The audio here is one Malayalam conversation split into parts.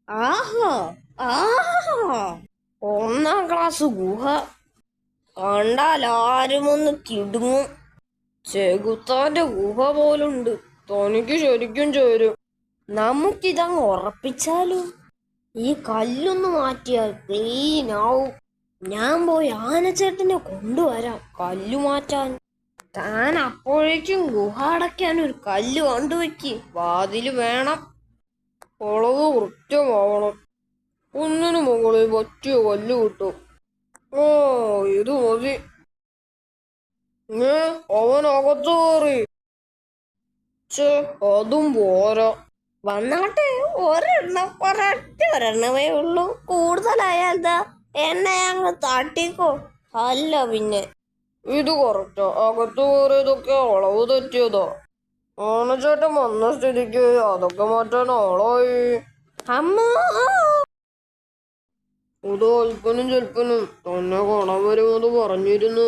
ആഹാ ആഹാ ഒന്നാം ക്ലാസ് ഗുഹ കണ്ടാൽ ആരും ഒന്ന് കിടുങ്ങും. ചെകുത്താന്റെ ഗുഹ പോലുണ്ട്. തനിക്ക് ശരിക്കും ചേരും. നമുക്കിതങ്ങ് ഉറപ്പിച്ചാലും ഈ കല്ലൊന്ന് മാറ്റിയാൽ ക്ലീൻ ആവും. ഞാൻ പോയി ആനച്ചേട്ടനെ കൊണ്ടുവരാം കല്ലു മാറ്റാൻ. താൻ അപ്പോഴേക്കും ഗുഹ അടയ്ക്കാൻ ഒരു കല്ല് കൊണ്ടുവയ്ക്ക്. വാതില് വേണം. അളവ് കൃത്യമാവണം. ഒന്നിനു മുകളിൽ പറ്റിയ കല്ല് കിട്ടും. ഓ, ഇത് മതി. അവനകത്ത് കയറി. അതും പോരാ. വന്നാട്ടെ, ഒരെണ്ണമേ ഉള്ളൂ. കൂടുതലായാൽ എന്നെ അങ്ങ് തട്ടിക്കോ. അല്ല പിന്നെ ഇത് കറക്റ്റാ. അകത്ത് കയറിയതൊക്കെ അളവ് തെറ്റിയതാ. ആനച്ചേട്ടൻ വന്ന സ്ഥിതിക്ക് അതൊക്കെ മാറ്റാൻ ആളായി. അമ്മ, ഇത് അല്പനും ചെൽപ്പനും തന്നെ കാണാൻ വരുമെന്ന് പറഞ്ഞിരുന്നു.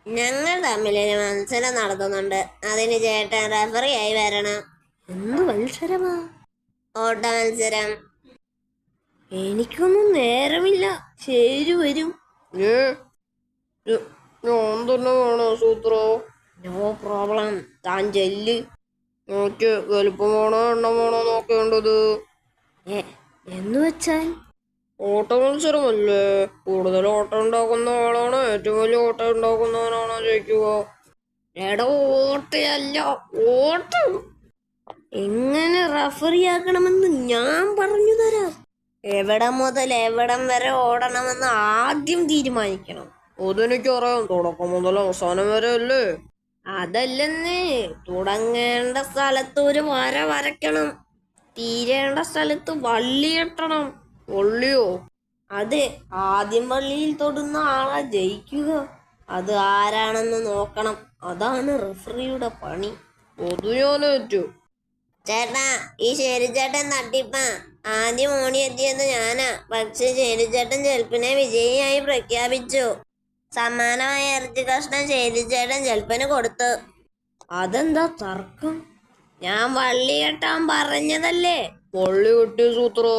ഞങ്ങൾ തമ്മിലൊരു മത്സരം നടത്തുന്നുണ്ട്. അതിന് ചേട്ടൻ റെഫറി ആയി വരണം. എന്ത് മത്സരമാ? ഓട്ട മത്സരം. എനിക്കൊന്നും നേരമില്ല. ശരി, വരും. ഞാൻ തന്നെ വേണോ സൂത്ര? No problem. താൻ ചെല്ല്. നോക്ക്, വലുപ്പമാണോ എണ്ണമാണോ നോക്കേണ്ടത്? എന്ന് വെച്ചാൽ ഓട്ട മത്സരമല്ലേ? കൂടുതൽ ഓട്ടം ഉണ്ടാക്കുന്ന ആളാണ് ഏറ്റവും വലിയ ഓട്ടം ഉണ്ടാക്കുന്നവനാണോ ജയിക്കുക? എടോ, ഓട്ടയല്ല, ഓട്ടം. എങ്ങനെ റഫറിയാക്കണമെന്ന് ഞാൻ പറഞ്ഞു തരാം. എവിടം മുതൽ എവിടം വരെ ഓടണമെന്ന് ആദ്യം തീരുമാനിക്കണം. അതെനിക്കറിയാം. തുടക്കം മുതൽ അവസാനം വരെ അല്ലേ? അതല്ലെന്ന്. തുടങ്ങേണ്ട സ്ഥലത്ത് ഒരു വര വരയ്ക്കണം. തീരേണ്ട സ്ഥലത്ത് വള്ളി കെട്ടണം. വള്ളിയോ? അതെ, ആദ്യം വള്ളിയിൽ തൊടുന്ന ആളാ ജയിക്കുക. അത് ആരാണെന്ന് നോക്കണം. അതാണ് റഫറിയുടെ പണി. അത് ഞാനേറ്റു. ചേട്ടാ, ഈ ശരിച്ചേട്ടൻ തട്ടിപ്പാ. ആദ്യം ഓടിയെത്തിയത് ഞാനാ. പക്ഷെ ശരിച്ചേട്ടൻ ചെൽപ്പിനെ വിജയിയായി പ്രഖ്യാപിച്ചു. സമ്മാനമായ ഇറച്ചി കഷ്ണം ശരിച്ചേട്ടൻ ചെൽപ്പന് കൊടുത്തു. അതെന്താ തർക്കം? ഞാൻ വള്ളി കെട്ടാൻ പറഞ്ഞതല്ലേ? വള്ളി കെട്ടിയ സൂത്രോ?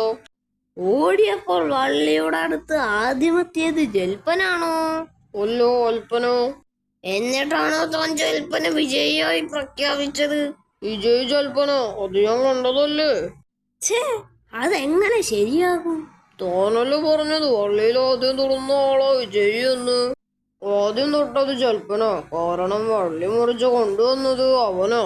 ഓടിയപ്പോൾ വള്ളിയുടെ അടുത്ത് ആദ്യമെത്തിയത് ജൽപ്പനാണോ? അല്ലോ, അൽപ്പനോ. എന്നിട്ടാണോ താൻ ജൽപ്പന വിജയിയായി പ്രഖ്യാപിച്ചത്? വിജയ് ജൽപ്പനോ? അത് ഞാൻ കണ്ടതല്ലേ. അതെങ്ങനെ ശരിയാകും? താനല്ലേ പറഞ്ഞത് വള്ളിയിൽ ആദ്യം തൊടുന്ന ആളോ വിജയി എന്ന്. ആദ്യം തൊട്ടത് ജൽപ്പന. കാരണം വള്ളി മുറിച്ച് കൊണ്ടുവന്നത് അവനാ.